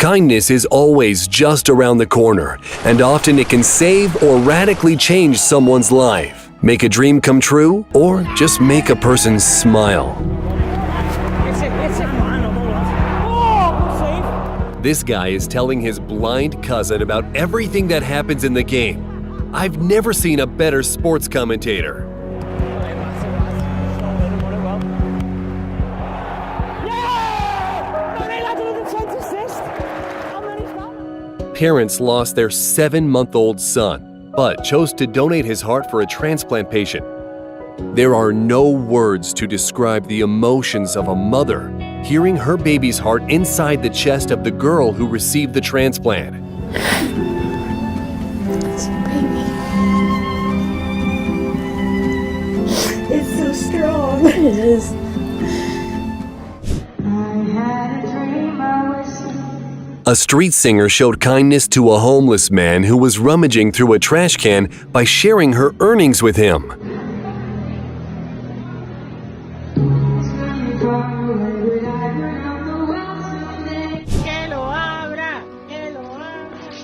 Kindness is always just around the corner, and often it can save or radically change someone's life, make a dream come true, or just make a person smile. This guy is telling his blind cousin about everything that happens in the game. I've never seen a better sports commentator. Parents lost their 7-month-old son, but chose to donate his heart for a transplant patient. There are no words to describe the emotions of a mother hearing her baby's heart inside the chest of the girl who received the transplant. It's a baby. It's so strong. It is. A street singer showed kindness to a homeless man who was rummaging through a trash can by sharing her earnings with him.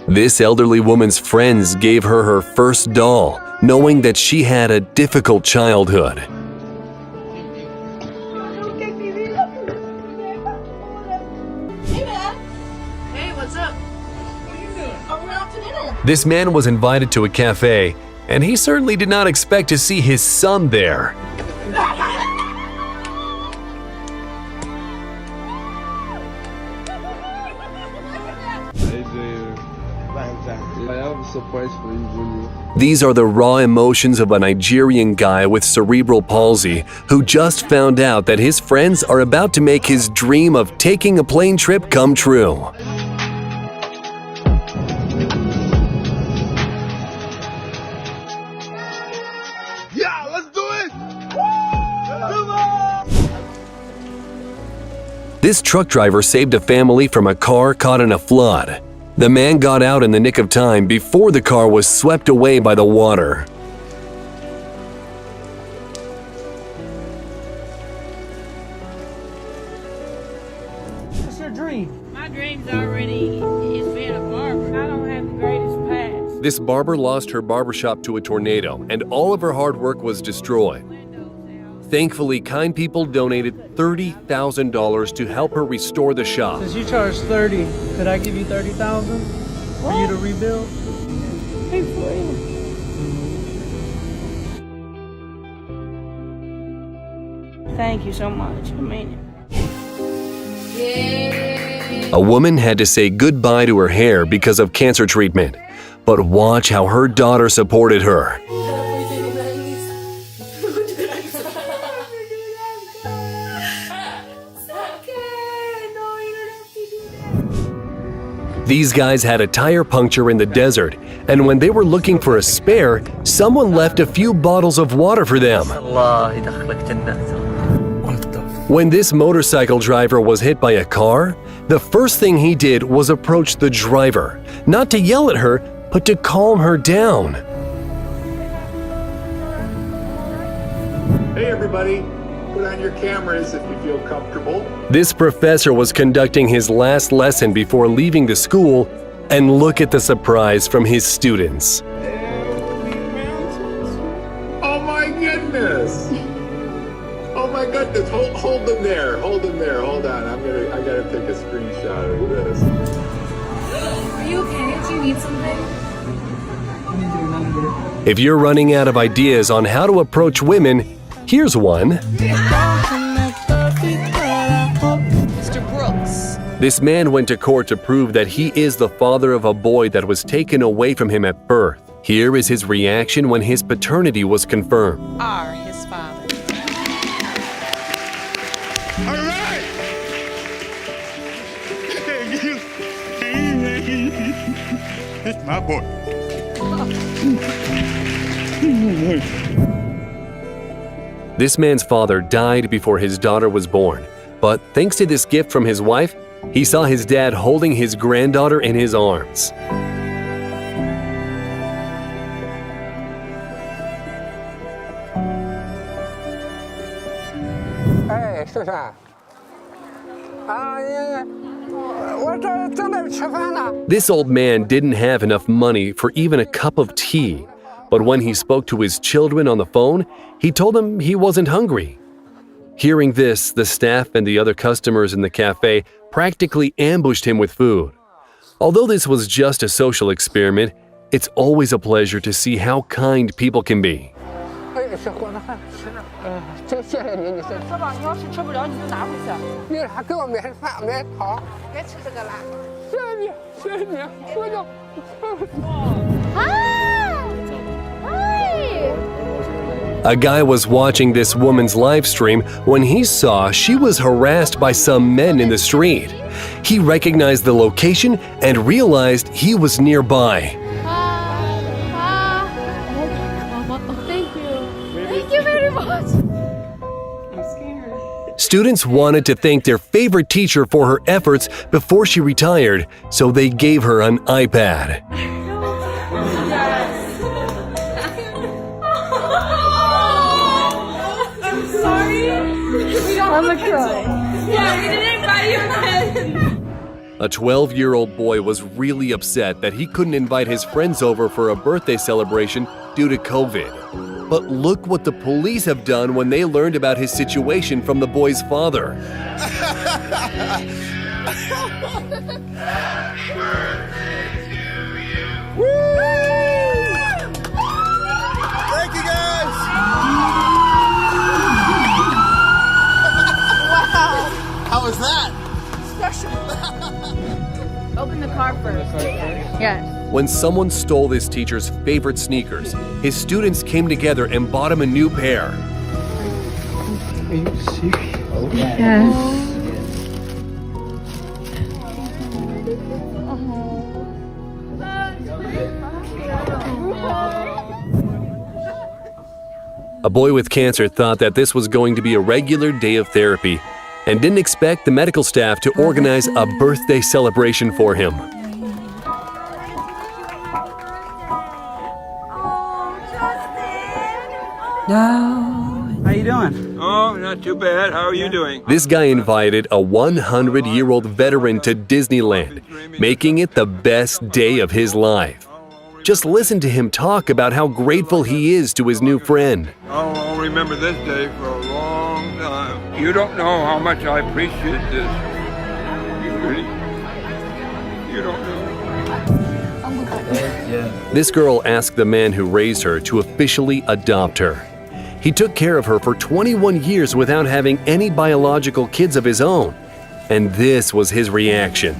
This elderly woman's friends gave her her first doll, knowing that she had a difficult childhood. This man was invited to a cafe, and he certainly did not expect to see his son there. These are the raw emotions of a Nigerian guy with cerebral palsy who just found out that his friends are about to make his dream of taking a plane trip come true. This truck driver saved a family from a car caught in a flood. The man got out in the nick of time before the car was swept away by the water. What's your dream? My dream's already is being a barber. I don't have the greatest past. This barber lost her barbershop to a tornado, and all of her hard work was destroyed. Thankfully, kind people donated $30,000 to help her restore the shop. Since you charge 30, could I give you 30,000 for you to rebuild? Hey, for real. Thank you so much. I mean it. A woman had to say goodbye to her hair because of cancer treatment, but watch how her daughter supported her. These guys had a tire puncture in the desert, and when they were looking for a spare, someone left a few bottles of water for them. When this motorcycle driver was hit by a car, the first thing he did was approach the driver, not to yell at her, but to calm her down. Hey everybody, put on your cameras if you feel comfortable. This professor was conducting his last lesson before leaving the school, and look at the surprise from his students. Oh my goodness! Oh my goodness! Hold them there. Hold them there. Hold on. I gotta take a screenshot of this. Are you okay? Do you need something? If you're running out of ideas on how to approach women, here's one. Mr. Brooks. This man went to court to prove that he is the father of a boy that was taken away from him at birth. Here is his reaction when his paternity was confirmed. Are his father. All right. It's my boy. This man's father died before his daughter was born, but thanks to this gift from his wife, he saw his dad holding his granddaughter in his arms. Hey, what This old man didn't have enough money for even a cup of tea, but when he spoke to his children on the phone, he told them he wasn't hungry. Hearing this, the staff and the other customers in the cafe practically ambushed him with food. Although this was just a social experiment, it's always a pleasure to see how kind people can be. A guy was watching this woman's live stream when he saw she was harassed by some men in the street. He recognized the location and realized he was nearby. Thank you very much. I'm scared. Students wanted to thank their favorite teacher for her efforts before she retired, so they gave her an iPad. I'm gonna cry. Yeah, we didn't invite you again. A 12-year-old boy was really upset that he couldn't invite his friends over for a birthday celebration due to COVID. But look what the police have done when they learned about his situation from the boy's father. Thank you, guys. How was that? Open the car first. Yes. When someone stole this teacher's favorite sneakers, his students came together and bought him a new pair. Are you serious? Yes. A boy with cancer thought that this was going to be a regular day of therapy and didn't expect the medical staff to organize a birthday celebration for him. How you doing? Oh, not too bad. How are you doing? This guy invited a 100-year-old veteran to Disneyland, making it the best day of his life. Just listen to him talk about how grateful he is to his new friend. I'll remember this day for a long time. You don't know how much I appreciate this. You don't know. This girl asked the man who raised her to officially adopt her. He took care of her for 21 years without having any biological kids of his own. And this was his reaction.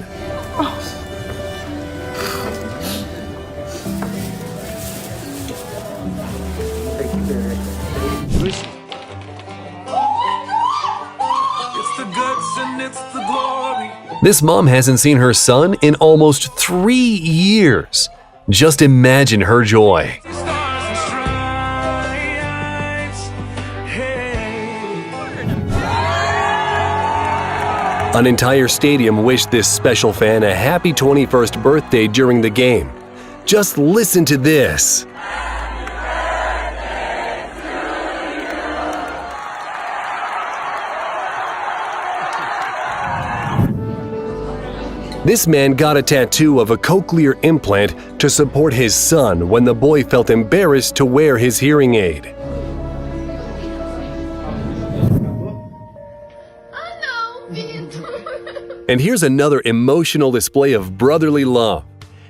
This mom hasn't seen her son in almost 3 years. Just imagine her joy. An entire stadium wished this special fan a happy 21st birthday during the game. Just listen to this. This man got a tattoo of a cochlear implant to support his son when the boy felt embarrassed to wear his hearing aid. And here's another emotional display of brotherly love.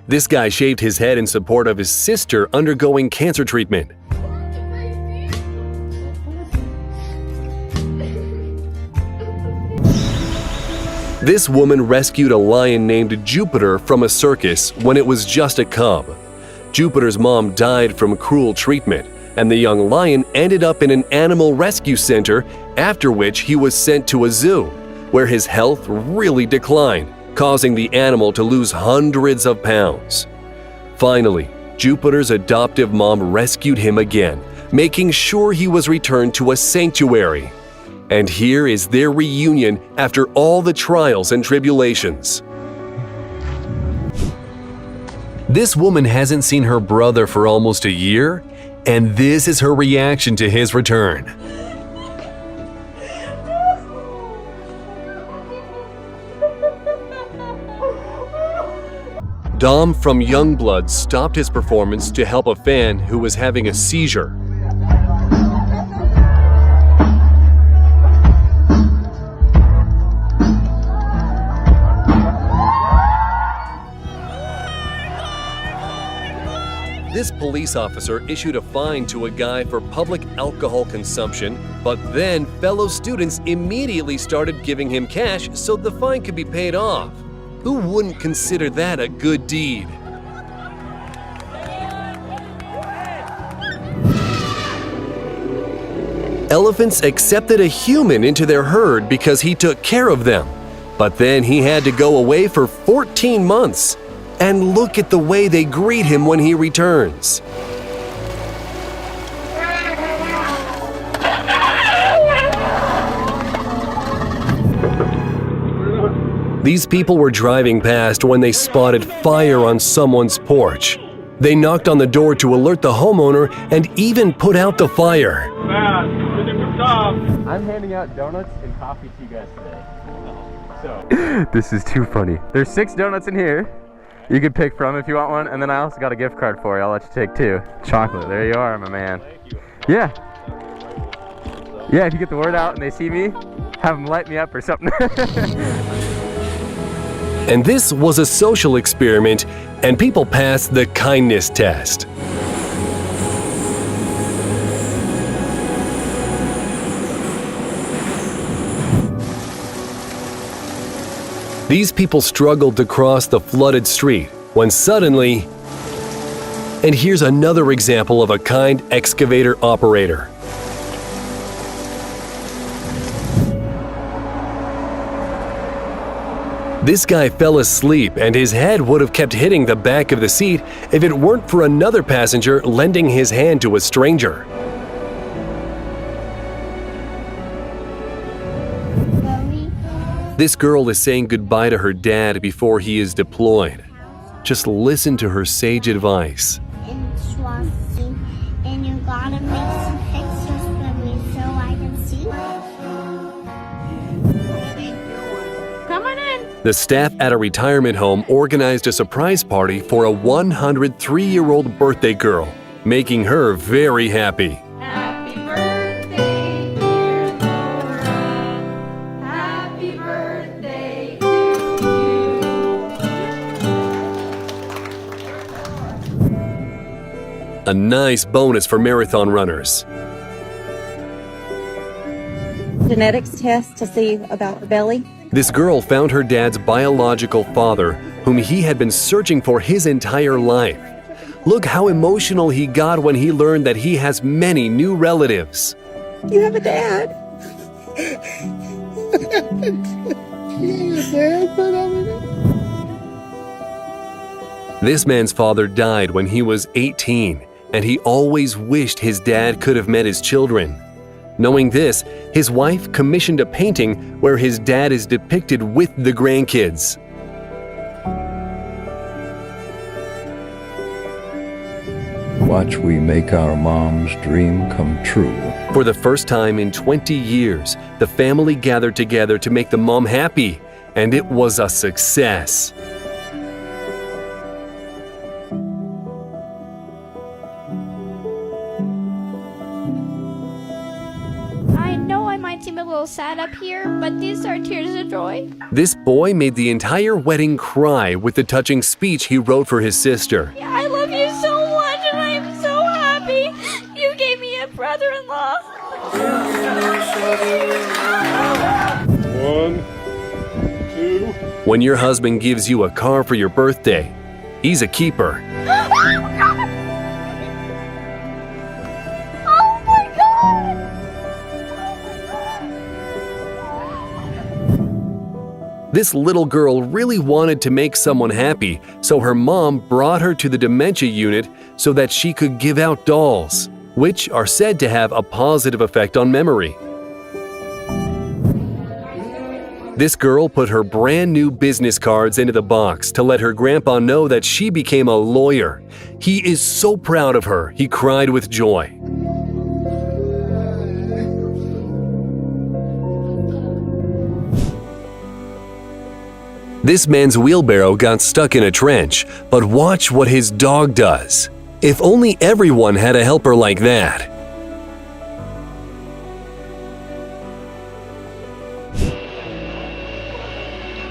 This guy shaved his head in support of his sister undergoing cancer treatment. This woman rescued a lion named Jupiter from a circus when it was just a cub. Jupiter's mom died from cruel treatment, and the young lion ended up in an animal rescue center, after which he was sent to a zoo, where his health really declined, causing the animal to lose hundreds of pounds. Finally, Jupiter's adoptive mom rescued him again, making sure he was returned to a sanctuary. And here is their reunion after all the trials and tribulations. This woman hasn't seen her brother for almost a year, and this is her reaction to his return. Dom from Youngblood stopped his performance to help a fan who was having a seizure. This police officer issued a fine to a guy for public alcohol consumption, but then fellow students immediately started giving him cash so the fine could be paid off. Who wouldn't consider that a good deed? Elephants accepted a human into their herd because he took care of them, but then he had to go away for 14 months. And look at the way they greet him when he returns. These people were driving past when they spotted fire on someone's porch. They knocked on the door to alert the homeowner and even put out the fire. I'm handing out donuts and coffee to you guys today. So this is too funny. There's 6 donuts in here. You could pick from if you want one, and then I also got a gift card for you. I'll let you take 2. Chocolate, there you are, my man. Thank you. Yeah. Yeah, if you get the word out and they see me, have them light me up or something. And this was a social experiment, and people passed the kindness test. These people struggled to cross the flooded street when suddenly, and here's another example of a kind excavator operator. This guy fell asleep and his head would have kept hitting the back of the seat if it weren't for another passenger lending his hand to a stranger. This girl is saying goodbye to her dad before he is deployed. Just listen to her sage advice. Interesting, and you gotta make some pictures for me so I can see. Come on in. The staff at a retirement home organized a surprise party for a 103-year-old birthday girl, making her very happy. Happy birthday, dear Laura. Happy birthday to you. A nice bonus for marathon runners. Genetics test to see about the belly. This girl found her dad's biological father, whom he had been searching for his entire life. Look how emotional he got when he learned that he has many new relatives. You have a dad. This man's father died when he was 18, and he always wished his dad could have met his children. Knowing this, his wife commissioned a painting where his dad is depicted with the grandkids. Watch we make our mom's dream come true. For the first time in 20 years, the family gathered together to make the mom happy, and it was a success. I know I might seem a little sad up here, but these are tears of joy. This boy made the entire wedding cry with the touching speech he wrote for his sister. I love you so much, and I am so happy. You gave me a brother-in-law. 1, 2. When your husband gives you a car for your birthday, he's a keeper. Oh my God! This little girl really wanted to make someone happy, so her mom brought her to the dementia unit so that she could give out dolls, which are said to have a positive effect on memory. This girl put her brand new business cards into the box to let her grandpa know that she became a lawyer. He is so proud of her, he cried with joy. This man's wheelbarrow got stuck in a trench, but watch what his dog does. If only everyone had a helper like that.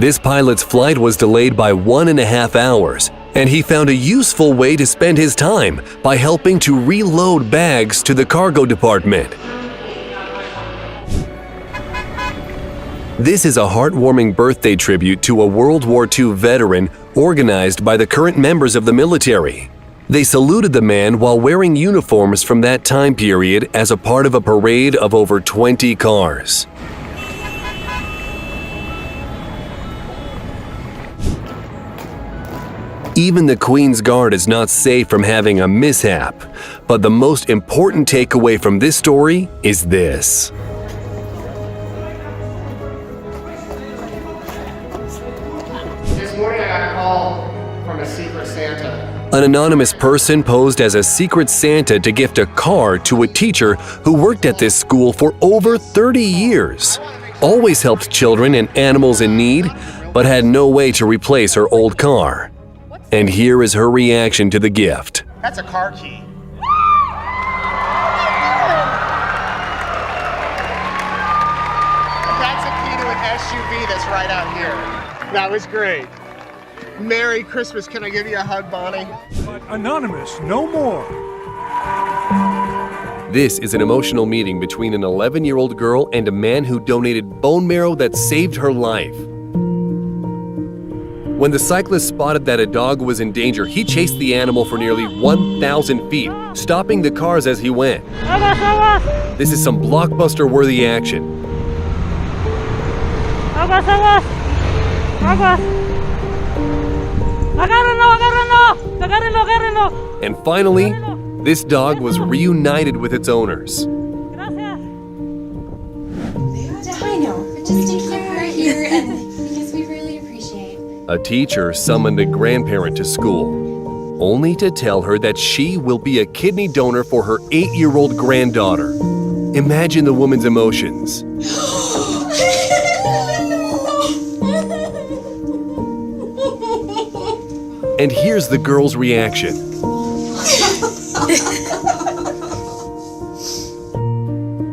This pilot's flight was delayed by 1.5 hours, and he found a useful way to spend his time by helping to reload bags to the cargo department. This is a heartwarming birthday tribute to a World War II veteran organized by the current members of the military. They saluted the man while wearing uniforms from that time period as a part of a parade of over 20 cars. Even the Queen's Guard is not safe from having a mishap, but the most important takeaway from this story is this. This morning I got a call from a Secret Santa. An anonymous person posed as a Secret Santa to gift a car to a teacher who worked at this school for over 30 years. Always helped children and animals in need, but had no way to replace her old car. And here is her reaction to the gift. That's a car key. That's a key to an SUV that's right out here. That was great. Merry Christmas. Can I give you a hug, Bonnie? Anonymous, no more. This is an emotional meeting between an 11-year-old girl and a man who donated bone marrow that saved her life. When the cyclist spotted that a dog was in danger, he chased the animal for nearly 1,000 feet, stopping the cars as he went. This is some blockbuster-worthy action. And finally, this dog was reunited with its owners. I know, just to keep her here and because we really appreciate. A teacher summoned a grandparent to school, only to tell her that she will be a kidney donor for her 8-year-old granddaughter. Imagine the woman's emotions. And here's the girl's reaction.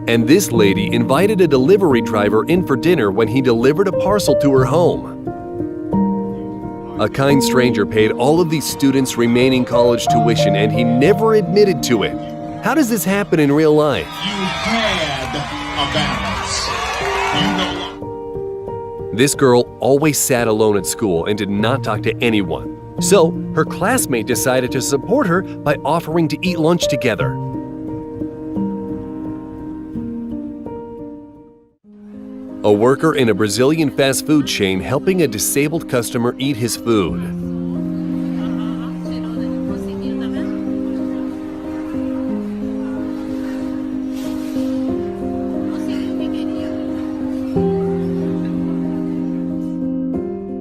And this lady invited a delivery driver in for dinner when he delivered a parcel to her home. A kind stranger paid all of these students' remaining college tuition, and he never admitted to it. How does this happen in real life? You had a balance. This girl always sat alone at school and did not talk to anyone. So, her classmate decided to support her by offering to eat lunch together. A worker in a Brazilian fast food chain helping a disabled customer eat his food.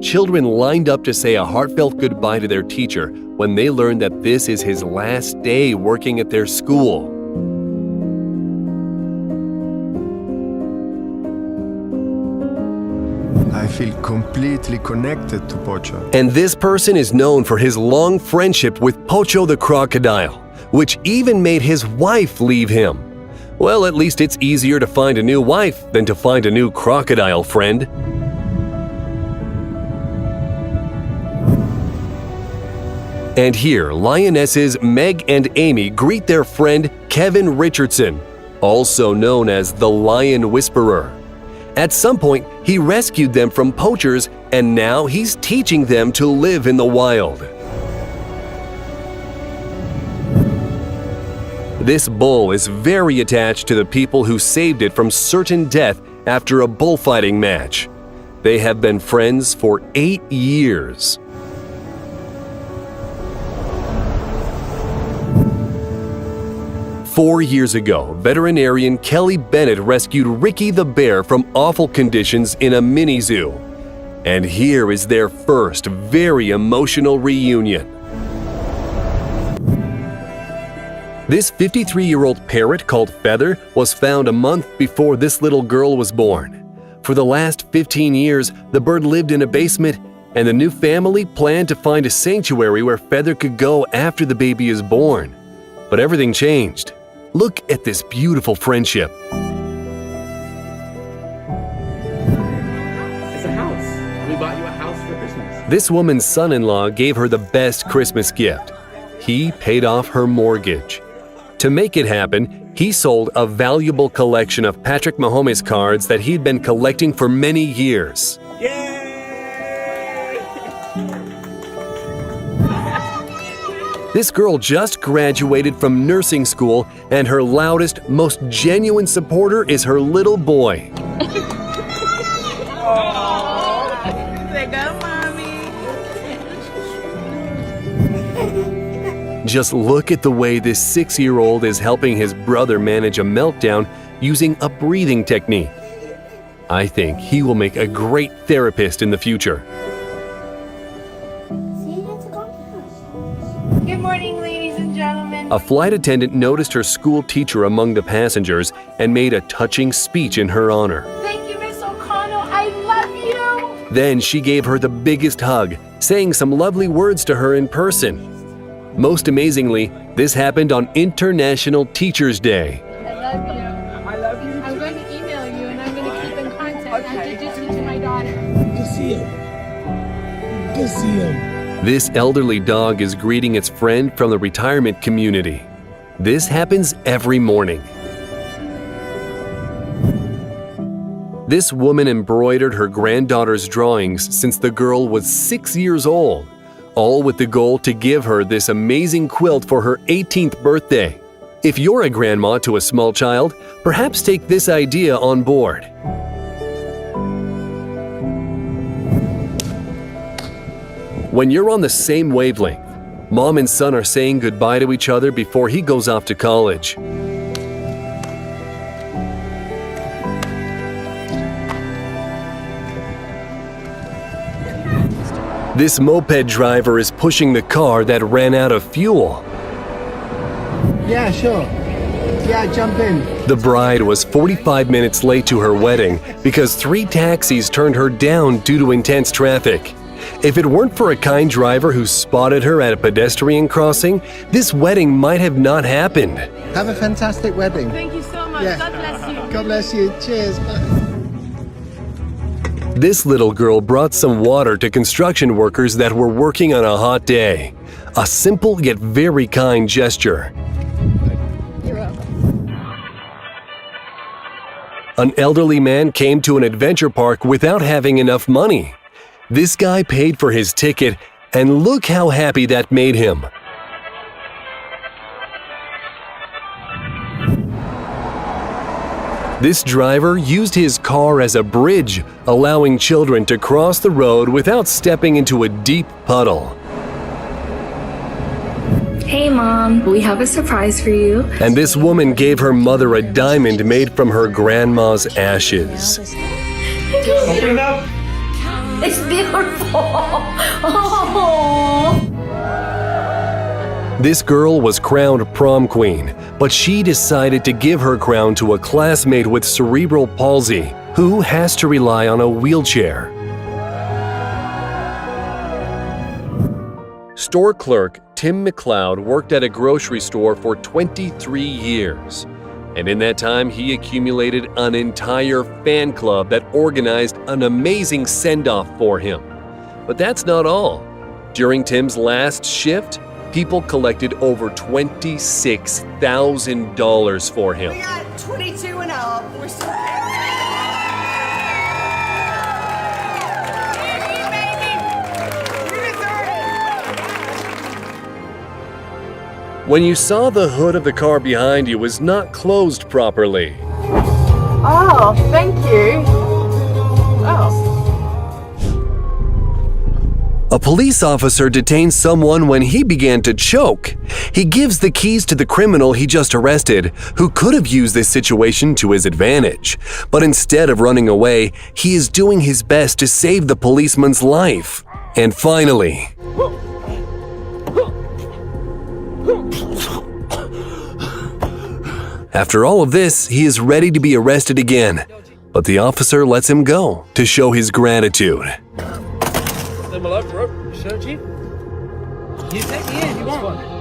Children lined up to say a heartfelt goodbye to their teacher when they learned that this is his last day working at their school. I feel completely connected to Pocho. And this person is known for his long friendship with Pocho the crocodile, which even made his wife leave him. Well, at least it's easier to find a new wife than to find a new crocodile friend. And here, lionesses Meg and Amy greet their friend Kevin Richardson, also known as the Lion Whisperer. At some point, he rescued them from poachers, and now he's teaching them to live in the wild. This bull is very attached to the people who saved it from certain death after a bullfighting match. They have been friends for 8 years. Four years ago, veterinarian Kelly Bennett rescued Ricky the bear from awful conditions in a mini zoo. And here is their first very emotional reunion. This 53-year-old parrot called Feather was found a month before this little girl was born. For the last 15 years, the bird lived in a basement and the new family planned to find a sanctuary where Feather could go after the baby is born. But everything changed. Look at this beautiful friendship. It's a house. We bought you a house for Christmas. This woman's son-in-law gave her the best Christmas gift. He paid off her mortgage. To make it happen, he sold a valuable collection of Patrick Mahomes cards that he'd been collecting for many years. This girl just graduated from nursing school, and her loudest, most genuine supporter is her little boy. Say go, mommy. Just look at the way this 6-year-old is helping his brother manage a meltdown using a breathing technique. I think he will make a great therapist in the future. Good morning, ladies and gentlemen. A flight attendant noticed her school teacher among the passengers and made a touching speech in her honor. Thank you, Miss O'Connell. I love you. Then she gave her the biggest hug, saying some lovely words to her in person. Most amazingly, this happened on International Teachers' Day. I love you. I love you. I'm going to email you and I'm going to keep in contact. I'll introduce you to my daughter. Good to see him. Good to see him. This elderly dog is greeting its friend from the retirement community. This happens every morning. This woman embroidered her granddaughter's drawings since the girl was 6 years old, all with the goal to give her this amazing quilt for her 18th birthday. If you're a grandma to a small child, perhaps take this idea on board. When you're on the same wavelength, mom and son are saying goodbye to each other before he goes off to college. This moped driver is pushing the car that ran out of fuel. Yeah, sure. Yeah, jump in. The bride was 45 minutes late to her wedding because 3 taxis turned her down due to intense traffic. If it weren't for a kind driver who spotted her at a pedestrian crossing, this wedding might have not happened. Have a fantastic wedding. Thank you so much. Yeah. God bless you. God bless you. Cheers. Bye. This little girl brought some water to construction workers that were working on a hot day. A simple yet very kind gesture. You're welcome. An elderly man came to an adventure park without having enough money. This guy paid for his ticket, and look how happy that made him. This driver used his car as a bridge, allowing children to cross the road without stepping into a deep puddle. Hey, Mom, we have a surprise for you. And this woman gave her mother a diamond made from her grandma's ashes. Open it up. It's beautiful. Oh. This girl was crowned prom queen, but she decided to give her crown to a classmate with cerebral palsy who has to rely on a wheelchair. Store clerk Tim McLeod worked at a grocery store for 23 years. And in that time, he accumulated an entire fan club that organized an amazing send-off for him. But that's not all. During Tim's last shift, people collected over $26,000 for him. We got 22 and up. We're so When you saw the hood of the car behind you was not closed properly. Oh, thank you. Oh. A police officer detains someone when he began to choke. He gives the keys to the criminal he just arrested, who could have used this situation to his advantage. But instead of running away, he is doing his best to save the policeman's life. And finally, after all of this, he is ready to be arrested again. But the officer lets him go to show his gratitude. don't you? You take me in if you want.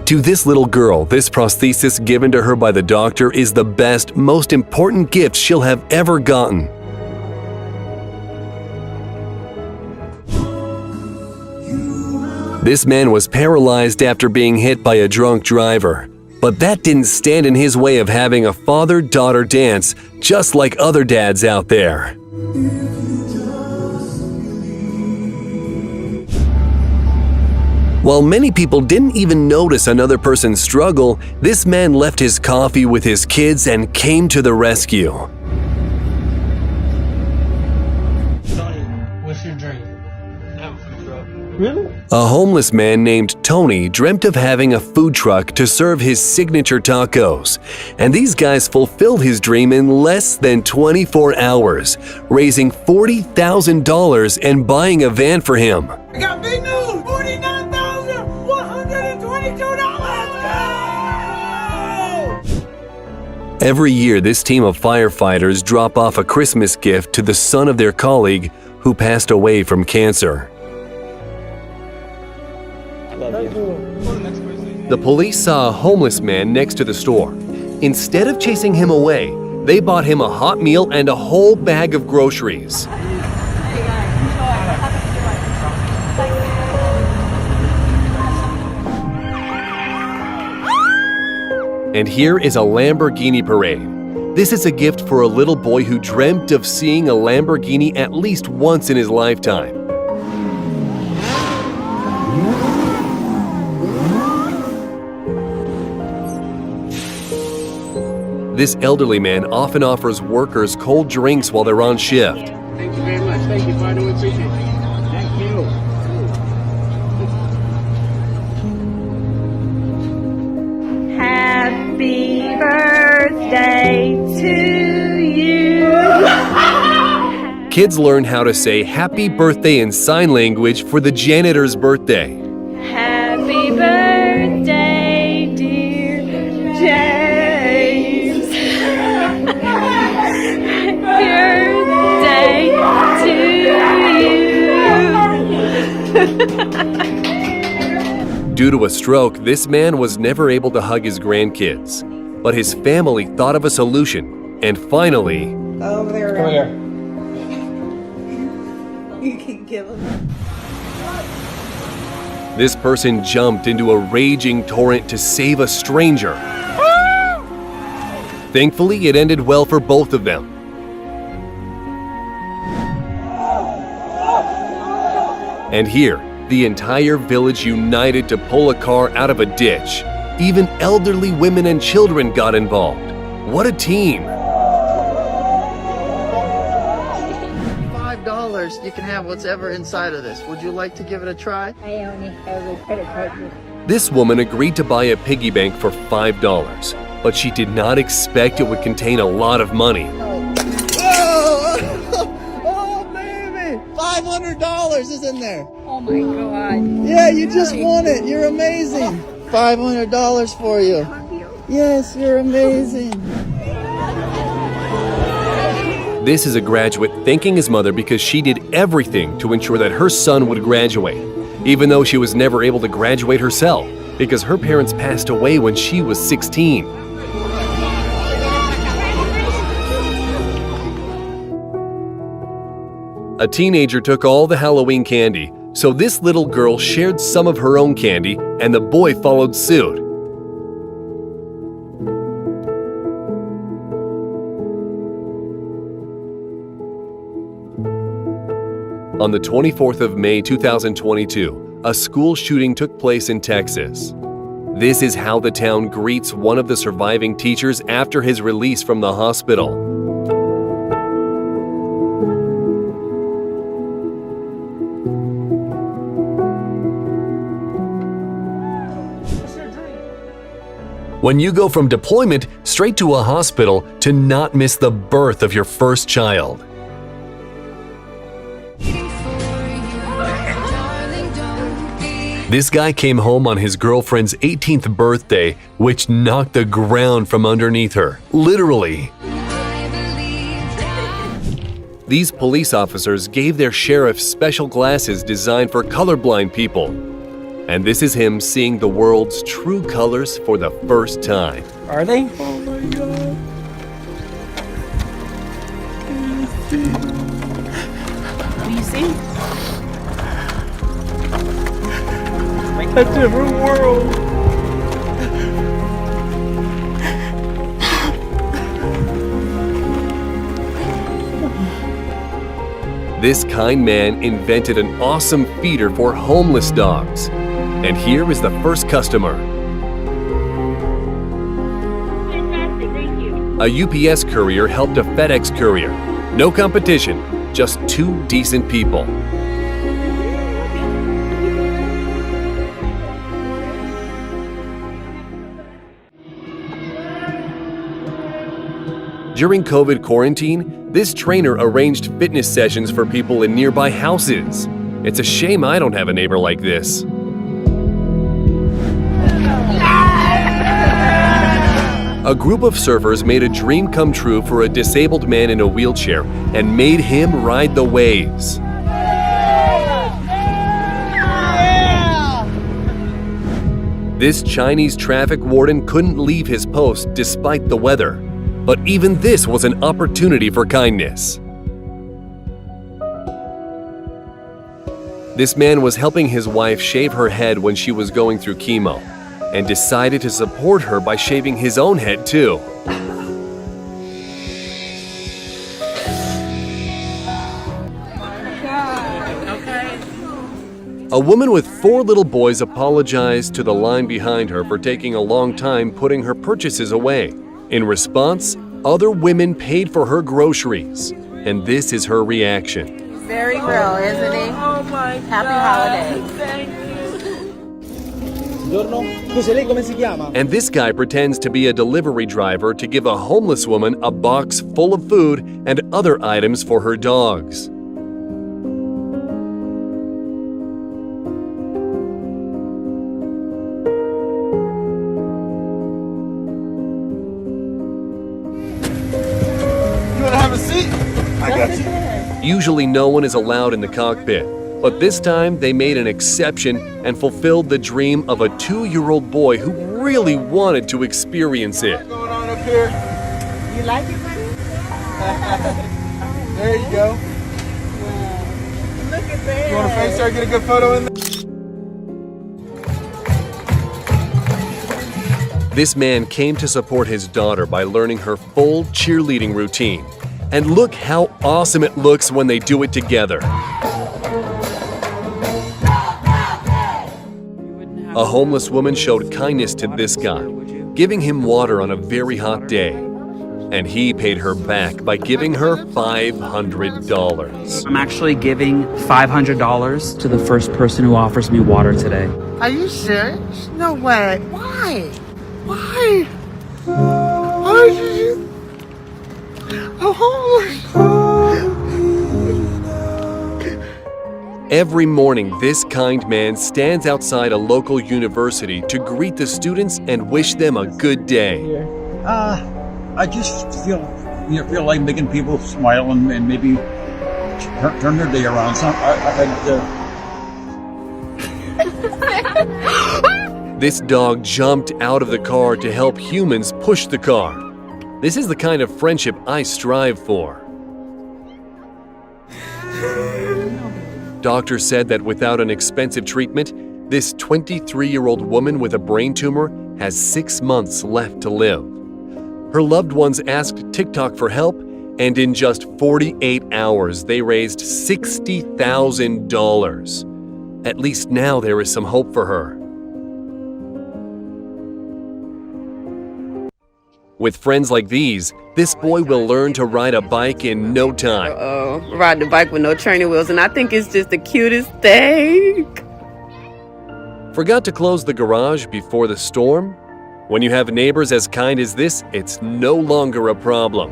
To this little girl, this prosthesis given to her by the doctor is the best, most important gift she'll have ever gotten. This man was paralyzed after being hit by a drunk driver. But that didn't stand in his way of having a father-daughter dance, just like other dads out there. While many people didn't even notice another person's struggle, this man left his coffee with his kids and came to the rescue. Tony, what's your dream? Have a food truck. Really? A homeless man named Tony dreamt of having a food truck to serve his signature tacos, and these guys fulfilled his dream in less than 24 hours, raising $40,000 and buying a van for him. I got big news! $49,122! Every year, this team of firefighters drop off a Christmas gift to the son of their colleague who passed away from cancer. The police saw a homeless man next to the store. Instead of chasing him away, they bought him a hot meal and a whole bag of groceries. And here is a Lamborghini parade. This is a gift for a little boy who dreamt of seeing a Lamborghini at least once in his lifetime. This elderly man often offers workers cold drinks while they're on shift. Thank you very much. Thank you, Father. We appreciate it. Thank you. Happy birthday to you. Kids learn how to say happy birthday in sign language for the janitor's birthday. Happy birthday, dear James. Birthday to you. Due to a stroke, this man was never able to hug his grandkids. But his family thought of a solution, and finally... Over there. Come here. You can give him. This person jumped into a raging torrent to save a stranger. Thankfully, it ended well for both of them. And here, the entire village united to pull a car out of a ditch. Even elderly women and children got involved. What a team! $5, you can have whatever inside of this. Would you like to give it a try? I only have a credit card. This woman agreed to buy a piggy bank for $5, but she did not expect it would contain a lot of money. Oh, baby! $500 is in there. Oh my God. Yeah, you just won it. You're amazing. $500 for you. Yes, you're amazing. This is a graduate thanking his mother because she did everything to ensure that her son would graduate, even though she was never able to graduate herself because her parents passed away when she was 16. A teenager took all the Halloween candy, so this little girl shared some of her own candy, and the boy followed suit. On the 24th of May 2022, a school shooting took place in Texas. This is how the town greets one of the surviving teachers after his release from the hospital. When you go from deployment straight to a hospital to not miss the birth of your first child. This guy came home on his girlfriend's 18th birthday, which knocked the ground from underneath her, literally. These police officers gave their sheriff special glasses designed for colorblind people. And this is him seeing the world's true colors for the first time. Are they? Oh my God. What do you see? A different world. This kind man invented an awesome feeder for homeless dogs. And here is the first customer. Fantastic, thank you. A UPS courier helped a FedEx courier. No competition, just two decent people. During COVID quarantine, this trainer arranged fitness sessions for people in nearby houses. It's a shame I don't have a neighbor like this. A group of surfers made a dream come true for a disabled man in a wheelchair and made him ride the waves. This Chinese traffic warden couldn't leave his post despite the weather, but even this was an opportunity for kindness. This man was helping his wife shave her head when she was going through chemo, and decided to support her by shaving his own head too. A woman with 4 little boys apologized to the line behind her for taking a long time putting her purchases away. In response, other women paid for her groceries, and this is her reaction. Very real, isn't he? Oh my Happy holidays. Thank you. Scusi, lei come si chiama? And this guy pretends to be a delivery driver to give a homeless woman a box full of food and other items for her dogs. You want to have a seat? I got you. Usually no one is allowed in the cockpit, but this time they made an exception and fulfilled the dream of a 2-year-old boy who really wanted to experience it. What's going on up here? You like it, honey? There you go. Look at that. You want to face her, get a good photo in there? This man came to support his daughter by learning her full cheerleading routine. And look how awesome it looks when they do it together. A homeless woman showed kindness to this guy, giving him water on a very hot day. And he paid her back by giving her $500. I'm actually giving $500 to the first person who offers me water today. Are you serious? No way. Why? Why? Why did you? Every morning, this kind man stands outside a local university to greet the students and wish them a good day. I just feel like making people smile and maybe turn their day around. This dog jumped out of the car to help humans push the car. This is the kind of friendship I strive for. Doctors said that without an expensive treatment, this 23-year-old woman with a brain tumor has 6 months left to live. Her loved ones asked TikTok for help, and in just 48 hours, they raised $60,000. At least now there is some hope for her. With friends like these, this boy will learn to ride a bike in no time. Ride the bike with no training wheels, and I think it's just the cutest thing. Forgot to close the garage before the storm? When you have neighbors as kind as this, it's no longer a problem.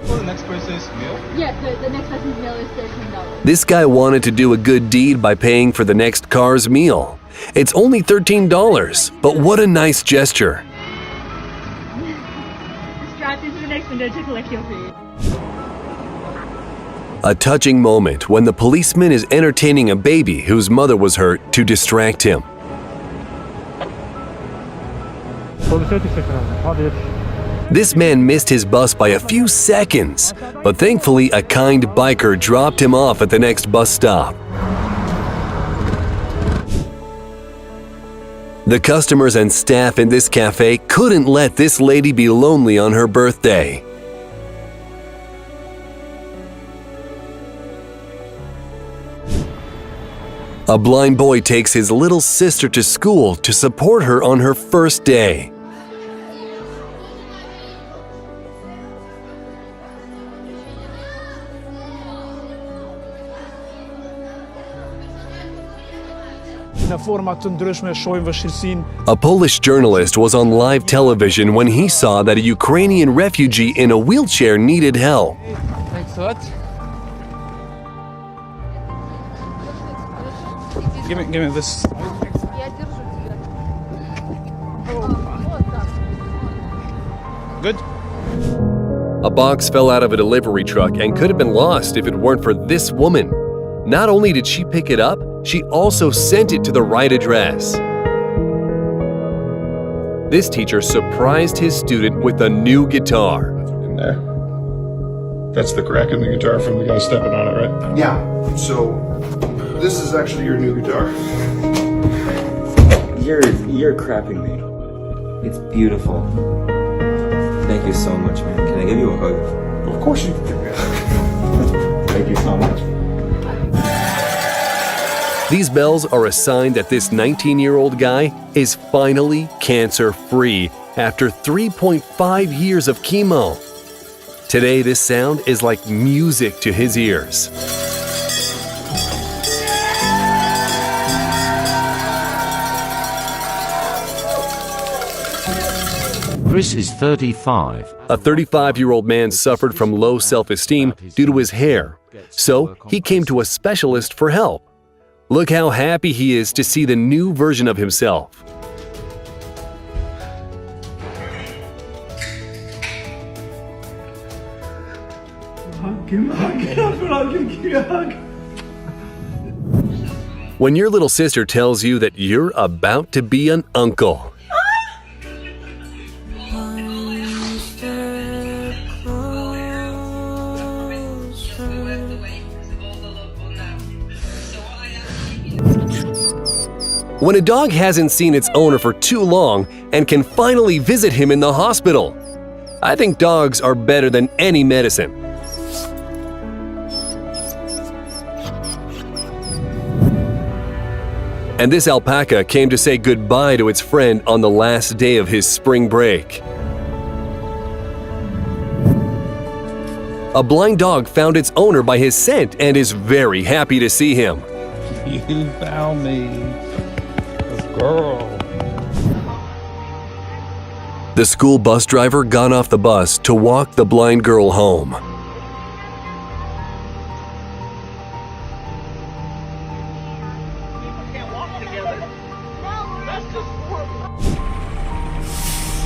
Well, the next person's meal? Yes, the next person's meal is $13. This guy wanted to do a good deed by paying for the next car's meal. It's only $13, but what a nice gesture. Just drive through to the next one. A touching moment when the policeman is entertaining a baby whose mother was hurt to distract him. This man missed his bus by a few seconds, but thankfully a kind biker dropped him off at the next bus stop. The customers and staff in this cafe couldn't let this lady be lonely on her birthday. A blind boy takes his little sister to school to support her on her first day. A Polish journalist was on live television when he saw that a Ukrainian refugee in a wheelchair needed help. Thanks a lot. Give me this. Good. A box fell out of a delivery truck and could have been lost if it weren't for this woman. Not only did she pick it up, she also sent it to the right address. This teacher surprised his student with a new guitar. In there. That's the crack in the guitar from the guy stepping on it, right? Yeah, so this is actually your new guitar. You're crapping me. It's beautiful. Thank you so much, man. Can I give you a hug? Of course you can give me a hug. Thank you so much. These bells are a sign that this 19-year-old guy is finally cancer-free after 3.5 years of chemo. Today, this sound is like music to his ears. Chris is 35. A 35-year-old man suffered from low self-esteem due to his hair, so he came to a specialist for help. Look how happy he is to see the new version of himself. When your little sister tells you that you're about to be an uncle. When a dog hasn't seen its owner for too long and can finally visit him in the hospital. I think dogs are better than any medicine. And this alpaca came to say goodbye to its friend on the last day of his spring break. A blind dog found its owner by his scent and is very happy to see him. You found me. Girl. The school bus driver got off the bus to walk the blind girl home.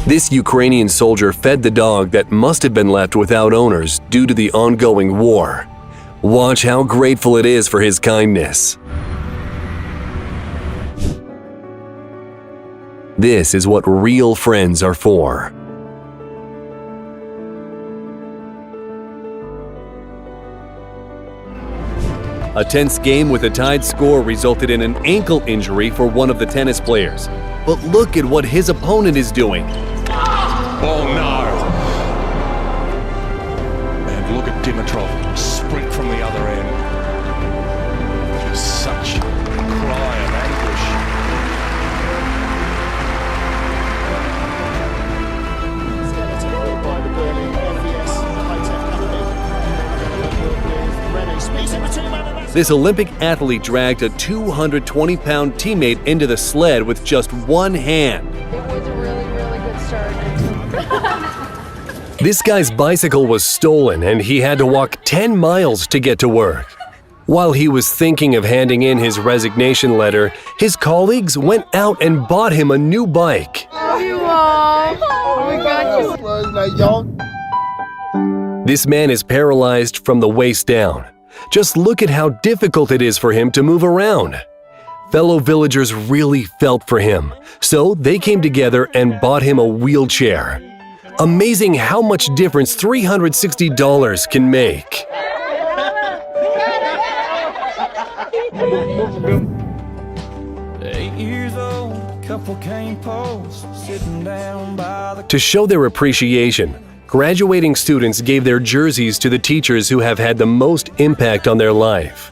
This Ukrainian soldier fed the dog that must have been left without owners due to the ongoing war. Watch how grateful it is for his kindness. This is what real friends are for. A tense game with a tied score resulted in an ankle injury for one of the tennis players. But look at what his opponent is doing. Oh no! And look at Dimitrov sprint from the other end. Just such a cry of anguish. This Olympic athlete dragged a 220-pound teammate into the sled with just one hand. It was a really, really good start. This guy's bicycle was stolen and he had to walk 10 miles to get to work. While he was thinking of handing in his resignation letter, his colleagues went out and bought him a new bike. Love you all. Oh my God. This man is paralyzed from the waist down. Just look at how difficult it is for him to move around. Fellow villagers really felt for him, so they came together and bought him a wheelchair. Amazing how much difference $360 can make. To show their appreciation, graduating students gave their jerseys to the teachers who have had the most impact on their life.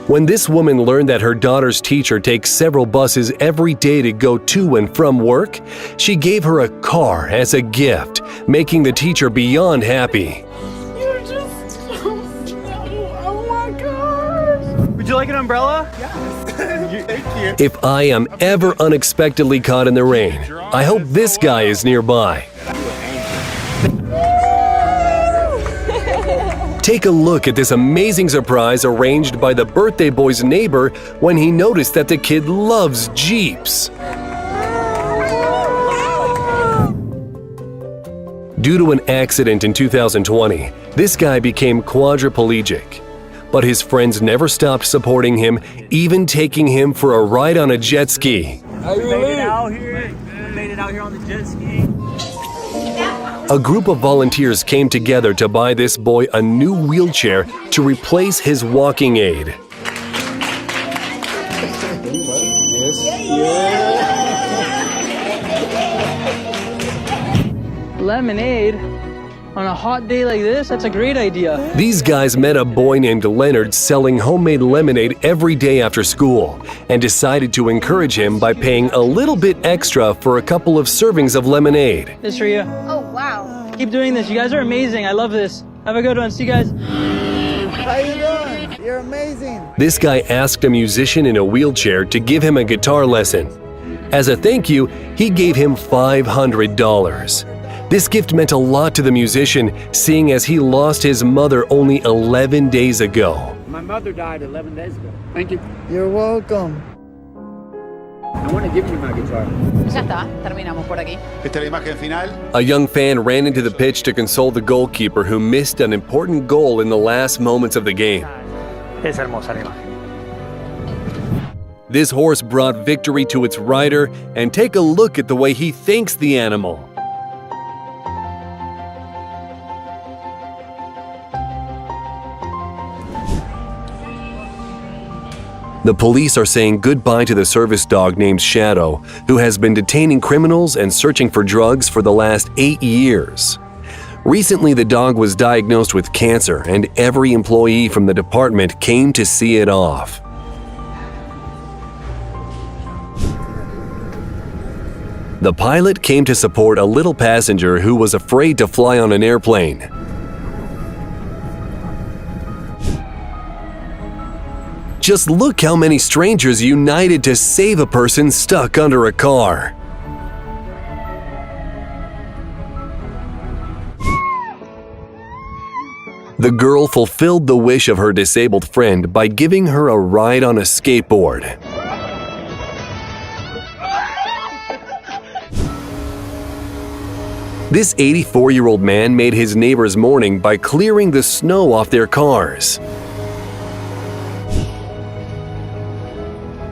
When this woman learned that her daughter's teacher takes several buses every day to go to and from work, she gave her a car as a gift, making the teacher beyond happy. You're just so oh my gosh. Would you like an umbrella? Yes. Thank you. If I am ever unexpectedly caught in the rain, I hope this guy is nearby. Take a look at this amazing surprise arranged by the birthday boy's neighbor when he noticed that the kid loves Jeeps. Due to an accident in 2020, this guy became quadriplegic. But his friends never stopped supporting him, even taking him for a ride on a jet ski. We made it out here. We made it out here on the jet ski. A group of volunteers came together to buy this boy a new wheelchair to replace his walking aid. Lemonade? On a hot day like this? That's a great idea. These guys met a boy named Leonard selling homemade lemonade every day after school and decided to encourage him by paying a little bit extra for a couple of servings of lemonade. This for you. Oh, wow. Keep doing this. You guys are amazing. I love this. Have a good one. See you guys. How you doing? You're amazing. This guy asked a musician in a wheelchair to give him a guitar lesson. As a thank you, he gave him $500. This gift meant a lot to the musician, seeing as he lost his mother only 11 days ago. My mother died 11 days ago. Thank you. You're welcome. I want to give you my guitar. Ya está, terminamos por aquí. Esta es la imagen final. A young fan ran into the pitch to console the goalkeeper who missed an important goal in the last moments of the game. Es hermosa la imagen. This horse brought victory to its rider, and take a look at the way he thanks the animal. The police are saying goodbye to the service dog named Shadow, who has been detaining criminals and searching for drugs for the last 8 years. Recently, the dog was diagnosed with cancer, and every employee from the department came to see it off. The pilot came to support a little passenger who was afraid to fly on an airplane. Just look how many strangers united to save a person stuck under a car. The girl fulfilled the wish of her disabled friend by giving her a ride on a skateboard. This 84-year-old man made his neighbor's morning by clearing the snow off their cars.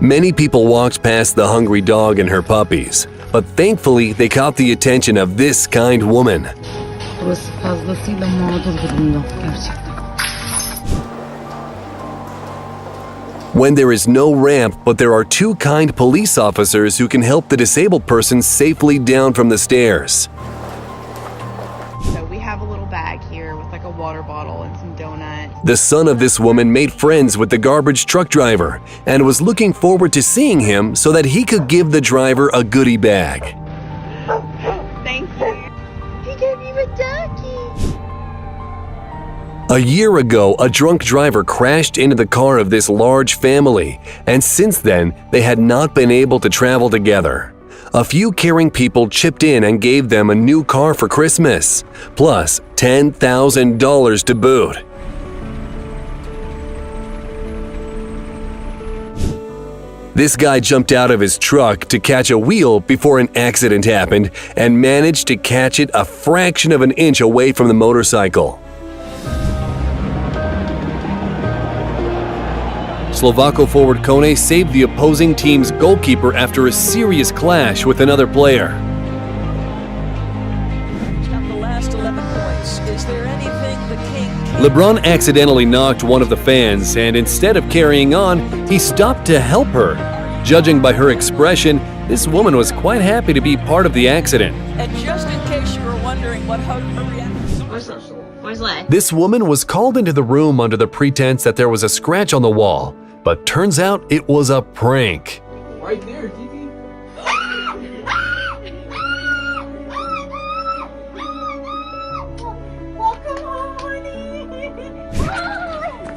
Many people walked past the hungry dog and her puppies, but thankfully they caught the attention of this kind woman. When there is no ramp, but there are two kind police officers who can help the disabled person safely down from the stairs. So we have a little bag here with like a water bottle and some donuts. The son of this woman made friends with the garbage truck driver and was looking forward to seeing him so that he could give the driver a goodie bag. Thank you. He gave me a ducky. A year ago, a drunk driver crashed into the car of this large family, and since then, they had not been able to travel together. A few caring people chipped in and gave them a new car for Christmas, plus $10,000 to boot. This guy jumped out of his truck to catch a wheel before an accident happened and managed to catch it a fraction of an inch away from the motorcycle. Slovako forward Kone saved the opposing team's goalkeeper after a serious clash with another player. LeBron accidentally knocked one of the fans, and instead of carrying on, he stopped to help her. Judging by her expression, this woman was quite happy to be part of the accident. And just in case you were wondering what her reaction was. Where's Lay? This woman was called into the room under the pretense that there was a scratch on the wall, but turns out it was a prank. Right there, TV.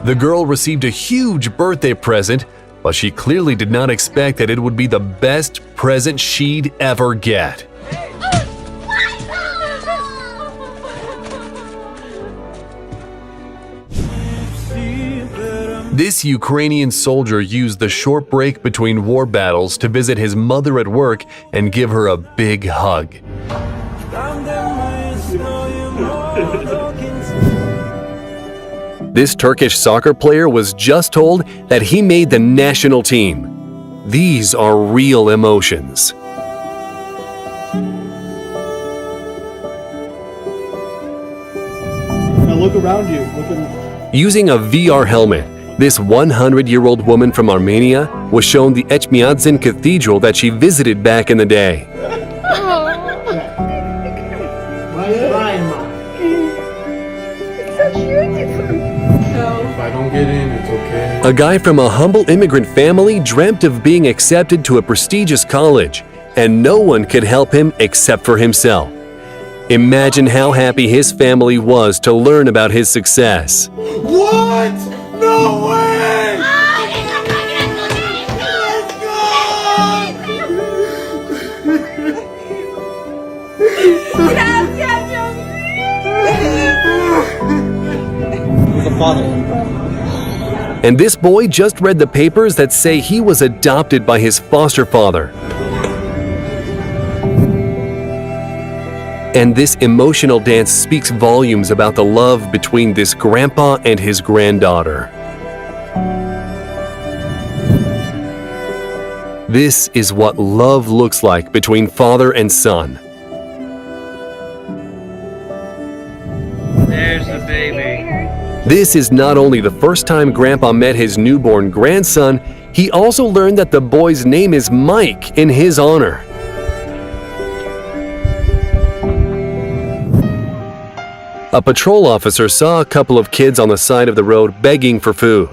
The girl received a huge birthday present, but she clearly did not expect that it would be the best present she'd ever get. This Ukrainian soldier used the short break between war battles to visit his mother at work and give her a big hug. This Turkish soccer player was just told that he made the national team. These are real emotions. Now look around you. Using a VR helmet, this 100-year-old woman from Armenia was shown the Echmiadzin Cathedral that she visited back in the day. If I don't get in, it's okay. A guy from a humble immigrant family dreamt of being accepted to a prestigious college, and no one could help him except for himself. Imagine how happy his family was to learn about his success. What? No way! The father. And this boy just read the papers that say he was adopted by his foster father. And this emotional dance speaks volumes about the love between this grandpa and his granddaughter. This is what love looks like between father and son. There's the baby. This is not only the first time Grandpa met his newborn grandson, he also learned that the boy's name is Mike in his honor. A patrol officer saw a couple of kids on the side of the road begging for food.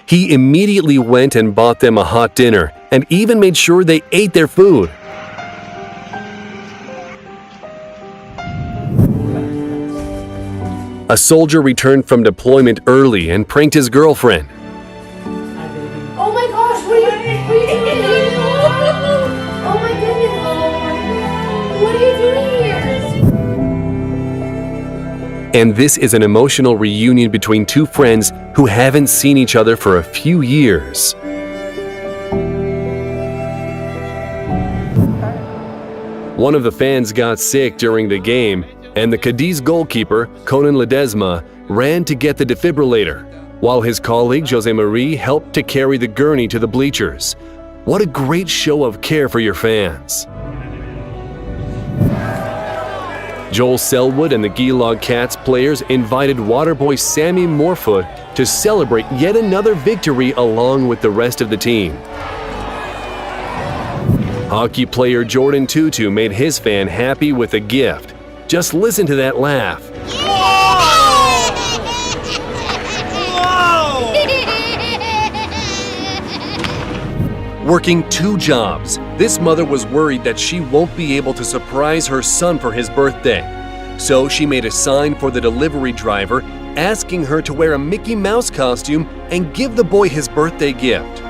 He immediately went and bought them a hot dinner and even made sure they ate their food. A soldier returned from deployment early and pranked his girlfriend. Oh my gosh, what are you doing? Oh my goodness. What are you doing here? And this is an emotional reunion between two friends who haven't seen each other for a few years. One of the fans got sick during the game, and the Cadiz goalkeeper, Conan Ledesma, ran to get the defibrillator, while his colleague Jose Marie helped to carry the gurney to the bleachers. What a great show of care for your fans. Joel Selwood and the Geelog Cats players invited Waterboy Sammy Morefoot to celebrate yet another victory along with the rest of the team. Hockey player Jordan Tutu made his fan happy with a gift. Just listen to that laugh. Working 2 jobs, this mother was worried that she won't be able to surprise her son for his birthday. So she made a sign for the delivery driver asking her to wear a Mickey Mouse costume and give the boy his birthday gift.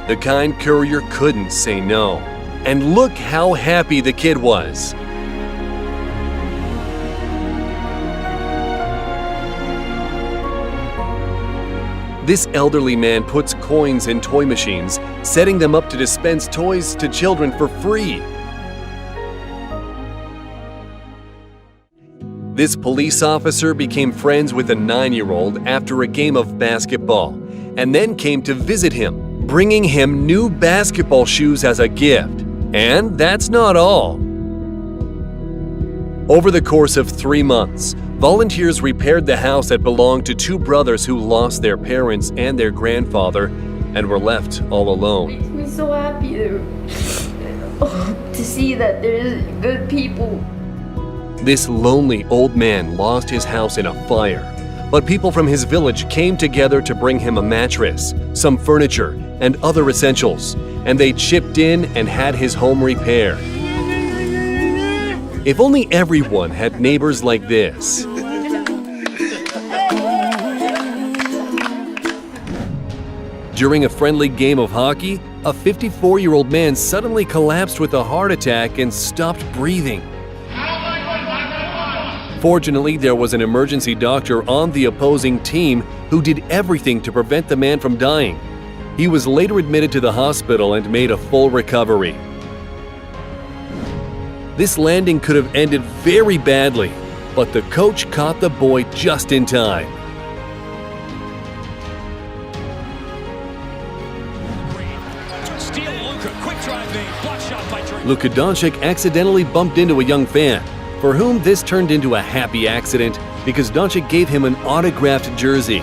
The kind courier couldn't say no. And look how happy the kid was. This elderly man puts coins in toy machines setting them up to dispense toys to children for free. This police officer became friends with a 9-year-old after a game of basketball, and then came to visit him, bringing him new basketball shoes as a gift. And that's not all. Over the course of 3 months, volunteers repaired the house that belonged to 2 brothers who lost their parents and their grandfather and were left all alone. It makes me so happy to see that there's good people. This lonely old man lost his house in a fire, but people from his village came together to bring him a mattress, some furniture, and other essentials, and they chipped in and had his home repaired. If only everyone had neighbors like this. During a friendly game of hockey, a 54-year-old man suddenly collapsed with a heart attack and stopped breathing. Fortunately, there was an emergency doctor on the opposing team who did everything to prevent the man from dying. He was later admitted to the hospital and made a full recovery. This landing could have ended very badly, but the coach caught the boy just in time. Luka Doncic accidentally bumped into a young fan, for whom this turned into a happy accident because Doncic gave him an autographed jersey.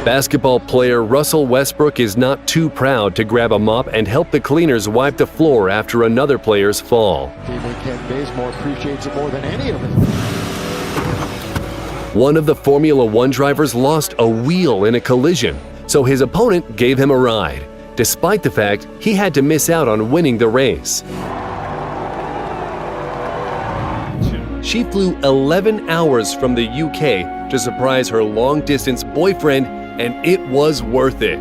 Basketball player Russell Westbrook is not too proud to grab a mop and help the cleaners wipe the floor after another player's fall. Ken Bazemore appreciates it more than any of us. One of the Formula One drivers lost a wheel in a collision, so his opponent gave him a ride, despite the fact he had to miss out on winning the race. She flew 11 hours from the UK to surprise her long-distance boyfriend, and it was worth it.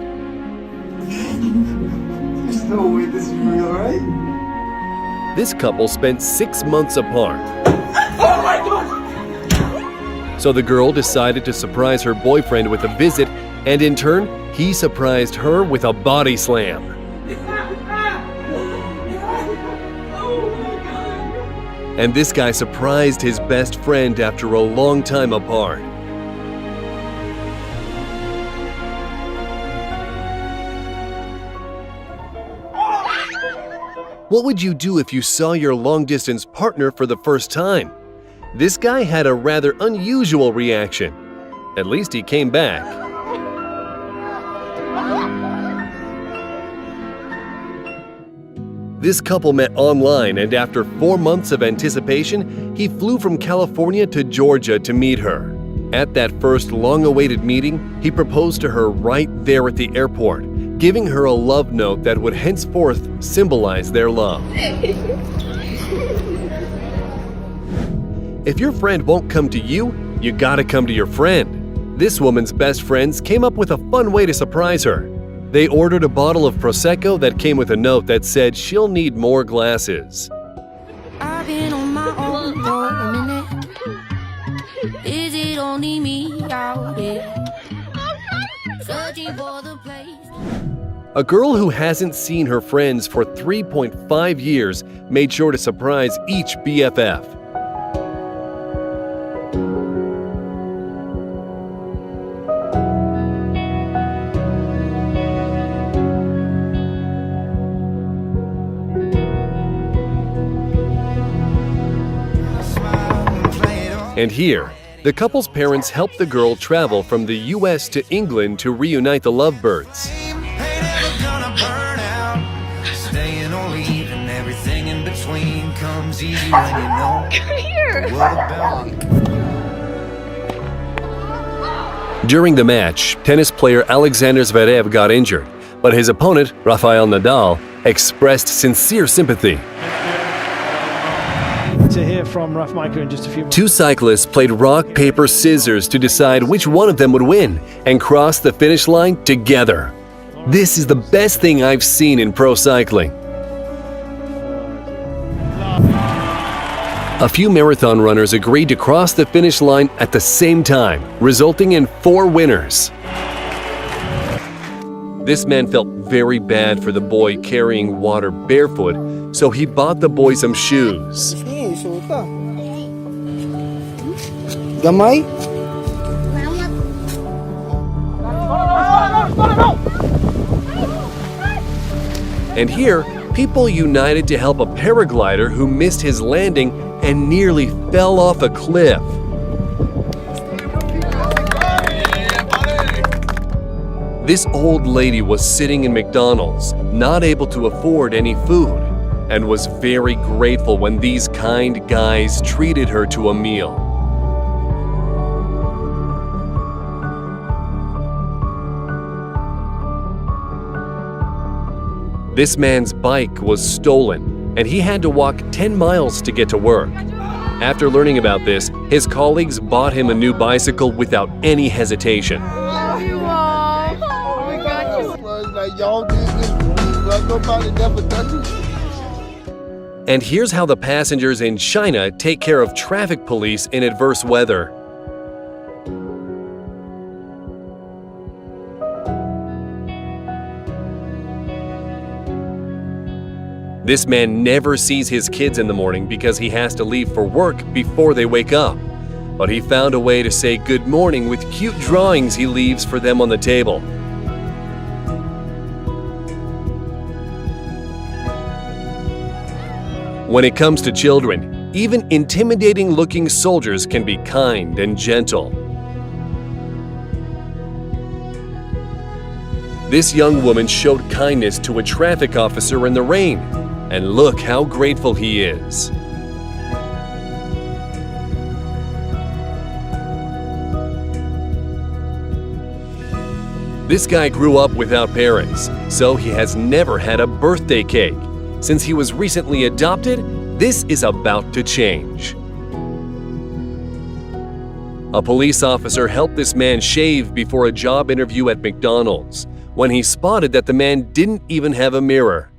There's no way this is real, right? This couple spent 6 months apart. Oh my God! So the girl decided to surprise her boyfriend with a visit, and in turn, he surprised her with a body slam. And this guy surprised his best friend after a long time apart. What would you do if you saw your long-distance partner for the first time? This guy had a rather unusual reaction. At least he came back. This couple met online, and after 4 months of anticipation, he flew from California to Georgia to meet her. At that first long-awaited meeting, he proposed to her right there at the airport, giving her a love note that would henceforth symbolize their love. If your friend won't come to you, you gotta come to your friend. This woman's best friends came up with a fun way to surprise her. They ordered a bottle of Prosecco that came with a note that said she'll need more glasses. I've been on my own for a minute. Is it only me out there? Searching for the place. A girl who hasn't seen her friends for 3.5 years made sure to surprise each BFF. And here, the couple's parents helped the girl travel from the US to England to reunite the lovebirds. During the match, tennis player Alexander Zverev got injured, but his opponent, Rafael Nadal, expressed sincere sympathy. To hear from Raf Michael in just a few moments. 2 cyclists played rock, paper, scissors to decide which one of them would win and cross the finish line together. This is the best thing I've seen in pro cycling. A few marathon runners agreed to cross the finish line at the same time, resulting in 4 winners. This man felt very bad for the boy carrying water barefoot, so he bought the boy some shoes. Gamay? And here, people united to help a paraglider who missed his landing and nearly fell off a cliff. This old lady was sitting in McDonald's, not able to afford any food, and was very grateful when these kind guys treated her to a meal. This man's bike was stolen, and he had to walk 10 miles to get to work. After learning about this, his colleagues bought him a new bicycle without any hesitation. And here's how the passengers in China take care of traffic police in adverse weather. This man never sees his kids in the morning because he has to leave for work before they wake up. But he found a way to say good morning with cute drawings he leaves for them on the table. When it comes to children, even intimidating-looking soldiers can be kind and gentle. This young woman showed kindness to a traffic officer in the rain, and look how grateful he is. This guy grew up without parents, so he has never had a birthday cake. Since he was recently adopted, this is about to change. A police officer helped this man shave before a job interview at McDonald's, when he spotted that the man didn't even have a mirror.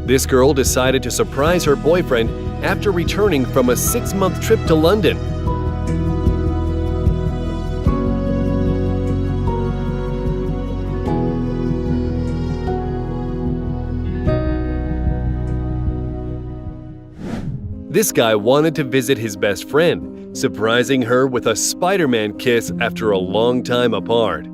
This girl decided to surprise her boyfriend after returning from a 6-month trip to London. This guy wanted to visit his best friend, surprising her with a Spider-Man kiss after a long time apart.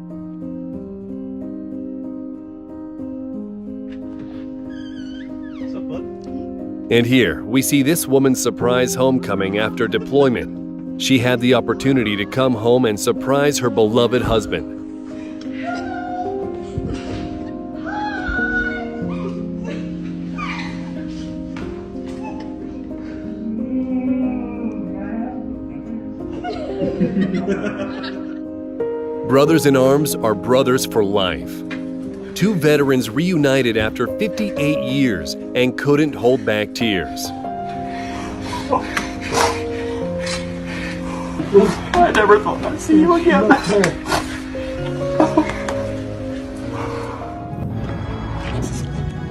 And here, we see this woman's surprise homecoming after deployment. She had the opportunity to come home and surprise her beloved husband. Brothers in arms are brothers for life. 2 veterans reunited after 58 years and couldn't hold back tears. I never thought I'd see you again. What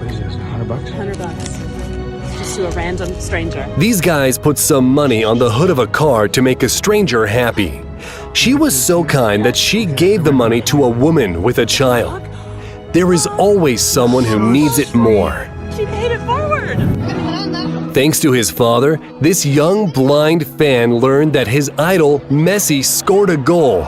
is this, $100? $100. Just to a random stranger. These guys put some money on the hood of a car to make a stranger happy. She was so kind that she gave the money to a woman with a child. There is always someone who needs it more. She paid it forward. Thanks to his father, this young blind fan learned that his idol, Messi, scored a goal.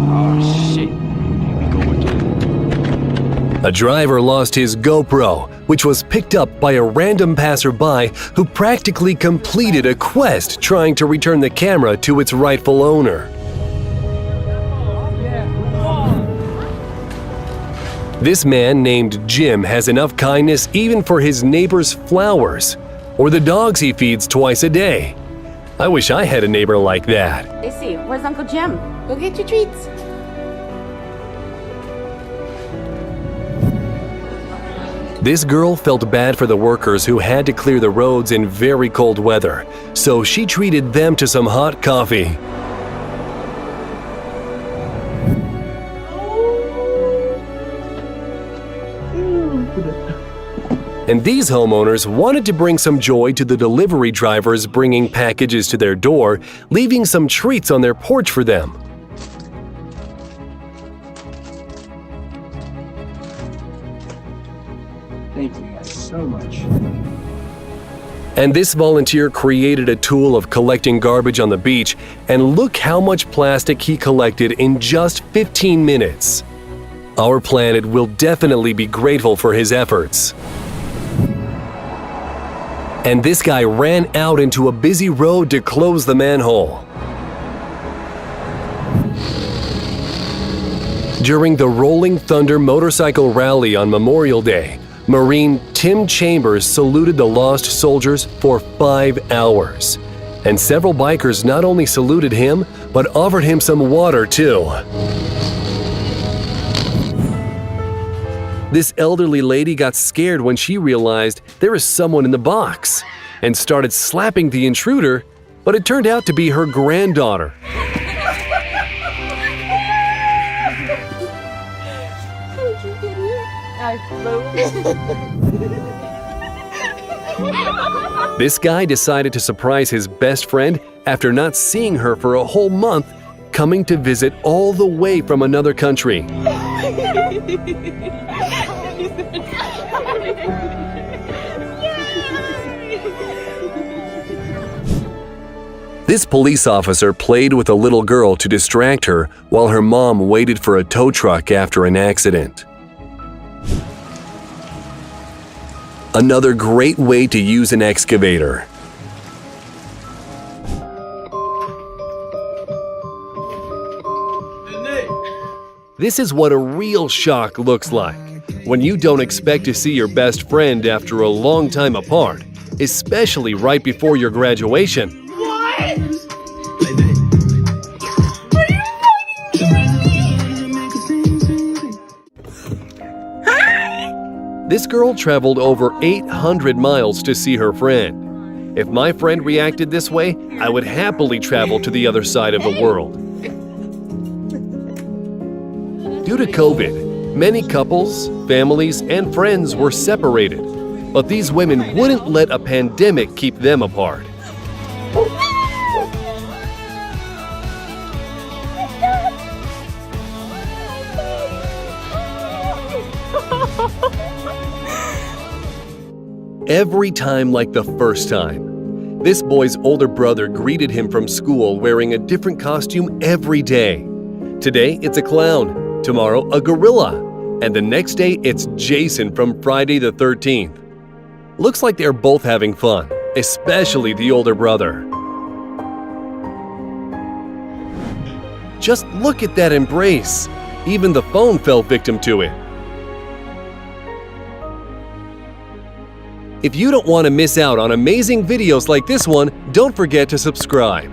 Oh, shit. Here we go again. A driver lost his GoPro, which was picked up by a random passerby who practically completed a quest trying to return the camera to its rightful owner. This man named Jim has enough kindness even for his neighbor's flowers, or the dogs he feeds twice a day. I wish I had a neighbor like that. Stacy, where's Uncle Jim? Go get your treats. This girl felt bad for the workers who had to clear the roads in very cold weather, so she treated them to some hot coffee. And these homeowners wanted to bring some joy to the delivery drivers bringing packages to their door, leaving some treats on their porch for them. Thank you guys so much. And this volunteer created a tool of collecting garbage on the beach, and look how much plastic he collected in just 15 minutes. Our planet will definitely be grateful for his efforts. And this guy ran out into a busy road to close the manhole. During the Rolling Thunder motorcycle rally on Memorial Day, Marine Tim Chambers saluted the lost soldiers for 5 hours. And several bikers not only saluted him, but offered him some water too. This elderly lady got scared when she realized there was someone in the box and started slapping the intruder, but it turned out to be her granddaughter. This guy decided to surprise his best friend after not seeing her for a whole month, coming to visit all the way from another country. This police officer played with a little girl to distract her while her mom waited for a tow truck after an accident. Another great way to use an excavator. This is what a real shock looks like, when you don't expect to see your best friend after a long time apart, especially right before your graduation. This girl traveled over 800 miles to see her friend. If my friend reacted this way, I would happily travel to the other side of the world. Due to COVID, many couples, families, and friends were separated, but these women wouldn't let a pandemic keep them apart. Every time like the first time. This boy's older brother greeted him from school wearing a different costume every day. Today, it's a clown. Tomorrow, a gorilla. And the next day, it's Jason from Friday the 13th. Looks like they're both having fun, especially the older brother. Just look at that embrace. Even the phone fell victim to it. If you don't want to miss out on amazing videos like this one, don't forget to subscribe.